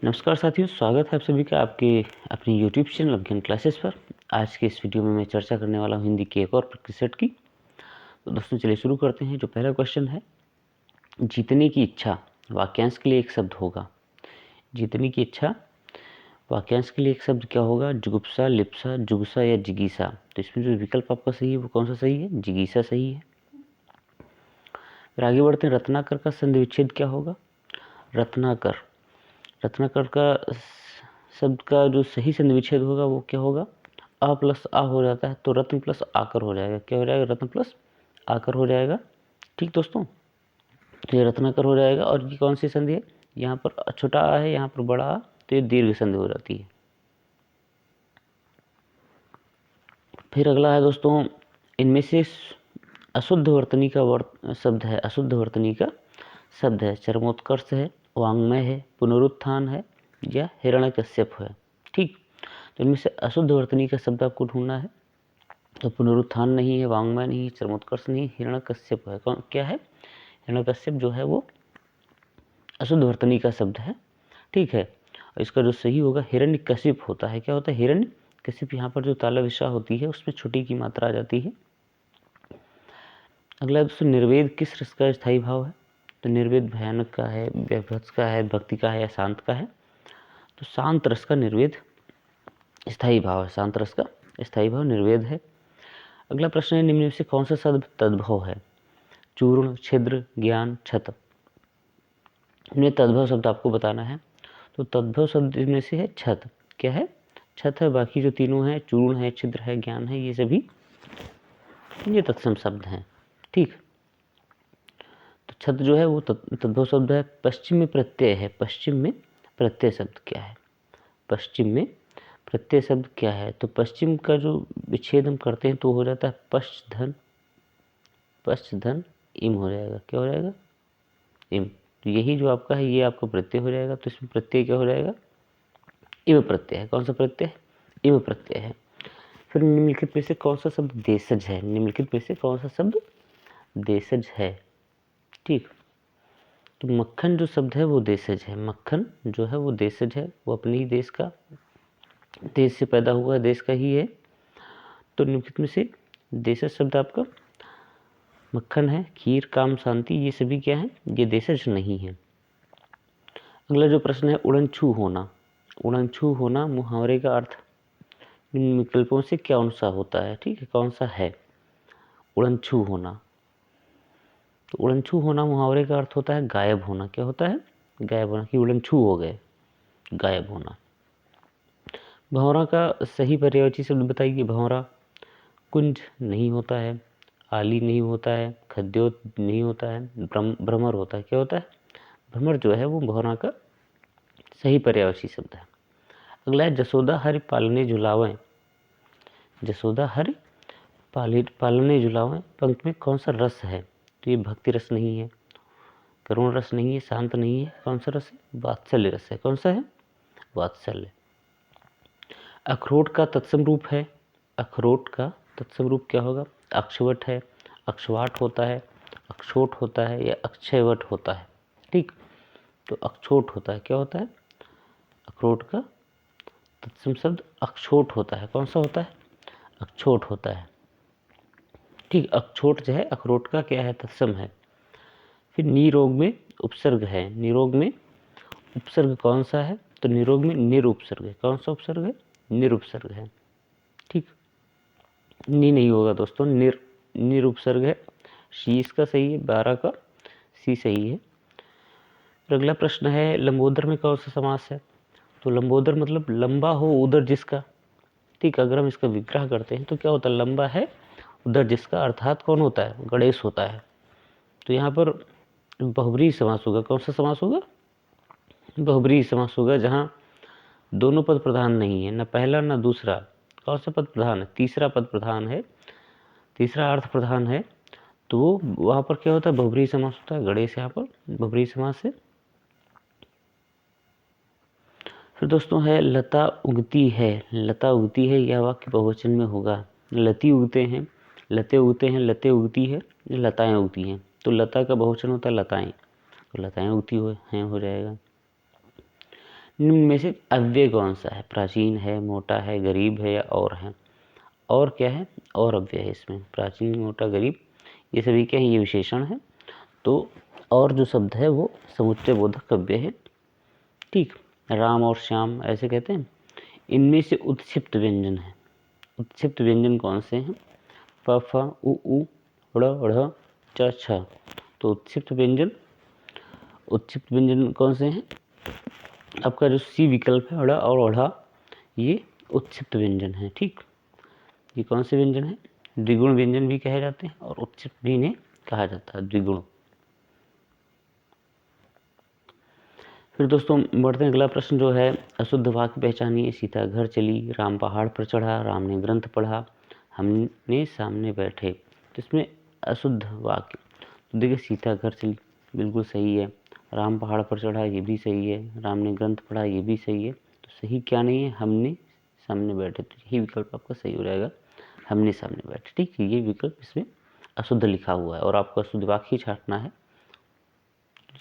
नमस्कार साथियों, स्वागत है आप सभी का आपके अपने YouTube चैनल अध्ययन क्लासेस पर। आज के इस वीडियो में मैं चर्चा करने वाला हूँ हिंदी के एक और सेट की। तो दोस्तों चलिए शुरू करते हैं। जो पहला क्वेश्चन है, जीतने की इच्छा वाक्यांश के लिए एक शब्द होगा। जीतने की इच्छा वाक्यांश के लिए एक शब्द क्या होगा? जुगुप्सा, लिप्सा, जुगुसा या जिगीसा। तो इसमें जो विकल्प आपका सही है वो कौन सा सही है? जिगीसा सही है। फिर आगे बढ़ते हैं, रत्नाकर का संधि विच्छेद क्या होगा? रत्नाकर का शब्द का जो सही संधि विच्छेद होगा वो क्या होगा? अ प्लस आ हो जाता है तो रत्न प्लस आकर हो जाएगा। क्या हो जाएगा? रत्न प्लस आकर हो जाएगा। ठीक दोस्तों, तो ये रत्नाकर हो जाएगा। और ये कौन सी संधि है? यहाँ पर छोटा आ है, यहाँ पर बड़ा आ, तो ये दीर्घ संधि हो जाती है। फिर अगला है दोस्तों, इनमें से अशुद्ध वर्तनी का शब्द है। अशुद्ध वर्तनी का शब्द है चरमोत्कर्ष है, वांग्मय है, पुनरुत्थान है या हिरण्यकश्यप है। ठीक, तो इनमें से अशुद्ध वर्तनी का शब्द आपको ढूंढना है। तो पुनरुत्थान नहीं है, वांग्मय नहीं है, चरमोत्कर्ष नहीं, हिरण्यकश्यप है। कौन क्या है? हिरण्यकश्यप जो है वो अशुद्ध वर्तनी का शब्द है। ठीक है, और इसका जो सही होगा हिरण्यकशिप होता है। क्या होता है? हिरण्यकशिप। यहाँ पर जो ताला विषा होती है उसमें छुट्टी की मात्रा आ जाती है। अगला दोस्तों, निर्वेद किस रस का स्थायी भाव है? तो निर्वेद भयानक का है, व्यभत्स का है, भक्ति का है या शांत का है? तो शांत रस का निर्वेद स्थायी भाव है। शांत रस का स्थायी भाव निर्वेद है। अगला प्रश्न है, निम्न में से कौन सा शब्द तद्भव है? चूर्ण, छिद्र, ज्ञान, छत। इनमें तद्भव शब्द आपको बताना है। तो तद्भव शब्द इनमें से है छत। क्या है? छत है। बाकी जो तीनों हैं, चूर्ण है, छिद्र है, ज्ञान है, ये सभी ये तत्सम शब्द हैं। ठीक, तो छत जो है वो तद्भव शब्द है। पश्चिम में प्रत्यय है। पश्चिम में प्रत्यय शब्द क्या है? पश्चिम में प्रत्यय शब्द क्या है? तो पश्चिम का जो विच्छेद हम करते हैं तो हो जाता है पश्चधन। पश्चधन इम हो जाएगा। क्या हो जाएगा? इम। तो यही जो आपका है ये आपका प्रत्यय हो जाएगा। तो इसमें प्रत्यय क्या हो जाएगा? इम प्रत्यय है। कौन सा प्रत्यय है? इम प्रत्यय है। फिर निम्नलिखित में से कौन सा शब्द देशज है? निम्नलिखित में से कौन सा शब्द देशज है? ठीक, तो मक्खन जो शब्द है वो देशज है। मक्खन जो है वो देशज है। वो अपने ही देश का, देश से पैदा हुआ देश का ही है। तो निम्नलिखित में से देशज शब्द आपका मक्खन है। खीर, काम, शांति, ये सभी क्या है? ये देशज नहीं है। अगला जो प्रश्न है, उड़नछू होना। उड़नछू होना मुहावरे का अर्थ इन विकल्पों से कौन सा होता है? ठीक है, कौन सा है उड़नछू होना? तो उड़नछू होना मुहावरे का अर्थ होता है गायब होना। क्या होता है? गायब होना, कि उड़नछू हो गए, गायब होना। भंवरा का सही पर्यायवाची शब्द बताइए। भंवरा कुंज नहीं होता है, आली नहीं होता है, खद्योत नहीं होता है, भ्रमर होता है। क्या होता है? भ्रमर जो है वो भंवरा का सही पर्यायवाची शब्द है। अगला है, जसोदा हरि पालने झुलावें। जसोदा हरि पालने झुलावें पंक्ति में कौन सा रस है? तो ये भक्ति रस नहीं है, करुण रस नहीं है, शांत नहीं है। कौन सा रस है? वात्सल्य रस है। कौन सा है? वात्सल्य। अखरोट का तत्सम रूप है। अखरोट का तत्सम रूप क्या होगा? अक्षवट है, अक्षवाट होता है, अक्षोट होता है या अक्षयवट होता है। ठीक, तो अक्षोट होता है। क्या होता है? अखरोट का तत्सम शब्द अक्षोट होता है। कौन सा होता है? अक्षोट होता है। ठीक, अक्षोट जो है अखरोट का क्या है? तत्सम है। फिर निरोग में उपसर्ग है। निरोग में उपसर्ग कौन सा है? तो निरोग में निरुपसर्ग है। कौन सा उपसर्ग है? निरुपसर्ग है। ठीक, नी नहीं होगा दोस्तों, निरुपसर्ग है। शी इसका सही है, 12 का सी सही है। फिर अगला प्रश्न है, लंबोदर में कौन सा समास है? तो लंबोदर मतलब लंबा हो उधर जिसका। ठीक, अगर हम इसका विग्रह करते हैं तो क्या होता है? लंबा है उधर जिसका, अर्थात कौन होता है? गणेश होता है। तो यहाँ पर बहुब्रीहि समास होगा। कौन सा समास होगा? बहुब्रीहि समास होगा, जहाँ दोनों पद प्रधान नहीं है, न पहला न दूसरा। कौन सा पद प्रधान है? तीसरा पद प्रधान है, तीसरा अर्थ प्रधान है। तो वहाँ पर क्या होता है? बहुब्रीहि समास होता है। गणेश यहाँ पर बहुब्रीहि समास है। फिर दोस्तों है, लता उगती है। लता उगती है यह वाक्य बहुवचन में होगा। लती उगते हैं, लते उगते हैं, लते उगती है, लताएं उगती हैं। तो लता का बहुवचन होता है लताएं, तो लताएं उगती हैं हो जाएगा। निम्न में से अव्यय कौन सा है? प्राचीन है, मोटा है, गरीब है या और है? और क्या है? और अव्यय है इसमें। प्राचीन, मोटा, गरीब ये सभी क्या है? ये विशेषण है। तो और जो शब्द है वो समुच्चय बोधक अव्यय है। ठीक, राम और श्याम ऐसे कहते हैं। इनमें से उत्क्षिप्त व्यंजन है। उत्क्षिप्त व्यंजन कौन से हैं? फ, फ, उ, ढ़, ढ़, च, छ। तो उत्क्षिप्त व्यंजन कौन से हैं? आपका जो सी विकल्प है, ड़ और ओढ़ा, ये उत्क्षिप्त व्यंजन है। ठीक, ये कौन से व्यंजन है? द्विगुण व्यंजन भी कहे जाते हैं और उत्क्षिप्त भी इन्हें कहा जाता है, द्विगुण। फिर दोस्तों बढ़ते हैं, अगला प्रश्न जो है, अशुद्ध वाक्य पहचानिए। सीता घर चली, राम पहाड़ पर चढ़ा, राम ने ग्रंथ पढ़ा, हमने सामने बैठे। तो इसमें अशुद्ध वाक्य, तो देखिए सीता घर चली बिल्कुल सही है, राम पहाड़ पर चढ़ा ये भी सही है, राम ने ग्रंथ पढ़ा ये भी सही है। तो सही क्या नहीं है? हमने सामने बैठे। तो यही विकल्प आपका सही हो जाएगा, हमने सामने बैठे। ठीक है, ये विकल्प इसमें अशुद्ध लिखा हुआ है और आपको अशुद्ध वाक्य ही छांटना है।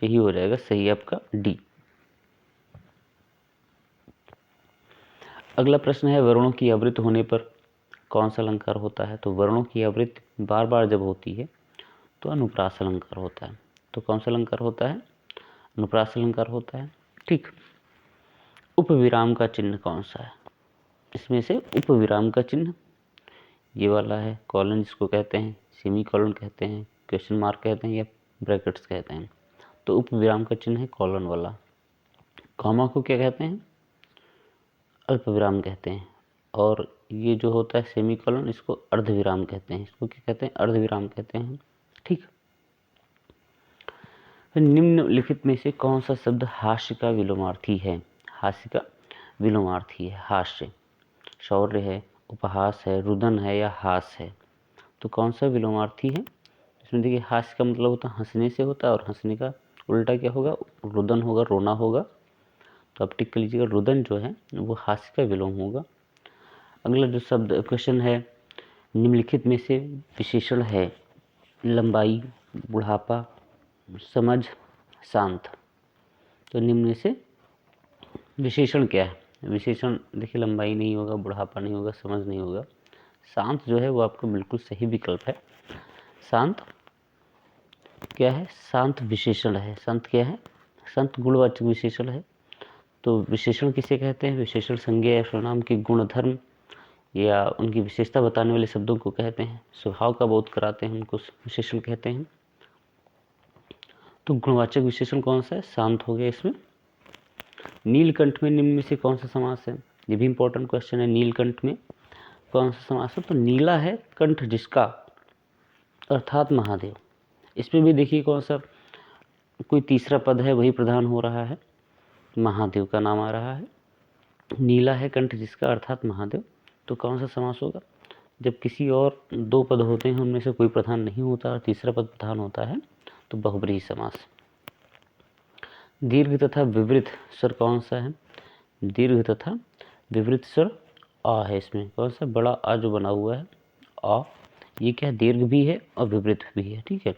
यही हो जाएगा सही आपका डी। अगला प्रश्न है, वर्णों की आवृत्ति होने पर कौन सा अलंकार होता है? तो वर्णों की आवृत्ति बार बार जब होती है तो अनुप्रास अलंकार होता है। तो कौन सा अलंकार होता है? अनुप्रास अलंकार होता है। ठीक, उपविराम का चिन्ह कौन सा है? इसमें से उपविराम का चिन्ह ये वाला है, कॉलन जिसको कहते हैं, सेमी कॉलन कहते हैं, क्वेश्चन मार्क कहते हैं या ब्रैकेट्स कहते हैं। तो उपविराम का चिन्ह है कॉलन वाला। कॉमा को क्या कहते हैं? अल्पविराम कहते हैं। और ये जो होता है सेमी कॉलन, इसको अर्धविराम कहते हैं। इसको क्या कहते हैं? अर्धविराम कहते हैं। ठीक, निम्नलिखित में से कौन सा शब्द हास्य का विलोमार्थी है? हास्य का विलोमार्थी है। हास्य, शौर्य है, उपहास है, रुदन है या हास है? तो कौन सा विलोमार्थी है? इसमें देखिए हास्य का मतलब होता है हंसने से होता है, और हंसने का उल्टा क्या होगा? रुदन होगा, रोना होगा। तो आप टिक कर लीजिएगा, रुदन जो है वो हास्य का विलोम होगा। अगला जो शब्द क्वेश्चन है, निम्नलिखित में से विशेषण है लंबाई, बुढ़ापा, समझ, शांत। तो निम्न में से विशेषण क्या है? विशेषण देखिए लंबाई नहीं होगा, बुढ़ापा नहीं होगा, समझ नहीं होगा। शांत जो है वो आपका बिल्कुल सही विकल्प है। शांत क्या है? शांत विशेषण है। शांत क्या है? शांत गुणवाचक विशेषण है। तो विशेषण किसे कहते हैं? विशेषण संज्ञा या सर्वनाम के गुण धर्म या उनकी विशेषता बताने वाले शब्दों को कहते हैं। स्वभाव का बोध कराते हैं उनको विशेषण कहते हैं। तो गुणवाचक विशेषण कौन सा है? शांत हो गया इसमें। नीलकंठ में निम्न में से कौन सा समास है? ये भी इंपॉर्टेंट क्वेश्चन है। नीलकंठ में कौन सा समास है? तो नीला है कंठ जिसका, अर्थात महादेव। इसमें भी देखिए कौन सा कोई तीसरा पद है वही प्रधान हो रहा है, महादेव का नाम आ रहा है। नीला है कंठ जिसका, अर्थात महादेव। तो कौन सा समास होगा? जब किसी और दो पद होते हैं उनमें से कोई प्रधान नहीं होता और तीसरा पद प्रधान होता है तो बहुब्रीहि समास। दीर्घ तथा विवृत स्वर कौन सा है? दीर्घ तथा विवृत स्वर आ है। इसमें कौन सा? बड़ा आ जो बना हुआ है आ, ये क्या है? दीर्घ भी है और विवृत भी है। ठीक है,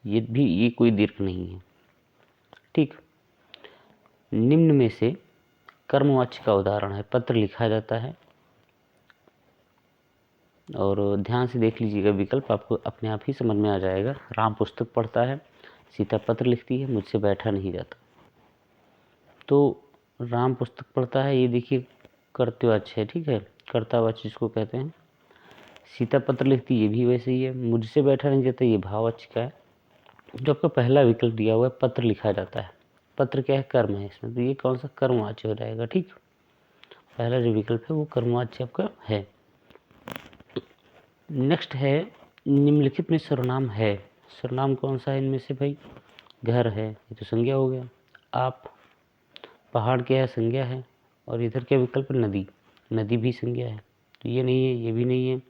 ये कोई दीर्घ नहीं है। ठीक, निम्न में से कर्मवाच्य का उदाहरण है। पत्र लिखा जाता है, और ध्यान से देख लीजिएगा विकल्प, आपको अपने आप ही समझ में आ जाएगा। राम पुस्तक पढ़ता है, सीता पत्र लिखती है, मुझसे बैठा नहीं जाता। तो राम पुस्तक पढ़ता है, ये देखिए कर्तव्यवाच्य है। ठीक है, कर्तावाच्य जिसको कहते हैं। सीता पत्र लिखती, ये भी वैसे ही है। मुझसे बैठा नहीं जाता, ये भाववाच्य का है। जो आपका पहला विकल्प दिया हुआ है, पत्र लिखा जाता है, पत्र क्या है? कर्म है इसमें, तो ये कौन सा? कर्मवाच्य हो जाएगा। ठीक, पहला जो विकल्प है वो कर्मवाच्य आपका है। नेक्स्ट है, निम्नलिखित में सर्वनाम है। सर्वनाम कौन सा है इनमें से भाई? घर है, ये तो संज्ञा हो गया। आप, पहाड़ क्या है? संज्ञा है। और इधर क्या विकल्प है? नदी, नदी भी संज्ञा है। तो ये नहीं है, ये भी नहीं है,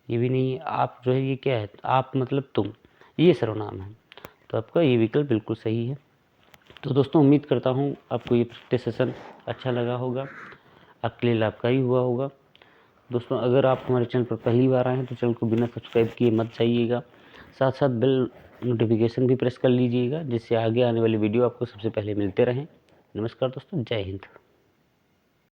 ये भी नहीं है। आप जो है ये क्या है? आप मतलब तुम, ये सर्वनाम है। तो आपका ये विकल्प बिल्कुल सही है। तो दोस्तों उम्मीद करता हूँ आपको ये प्रैक्टिस सेशन अच्छा लगा होगा, आपके लिए लाभकारी हुआ होगा। दोस्तों अगर आप हमारे चैनल पर पहली बार आए हैं तो चैनल को बिना सब्सक्राइब किए मत जाइएगा। साथ साथ बेल नोटिफिकेशन भी प्रेस कर लीजिएगा, जिससे आगे आने वाली वीडियो आपको सबसे पहले मिलते रहें। नमस्कार दोस्तों, जय हिंद।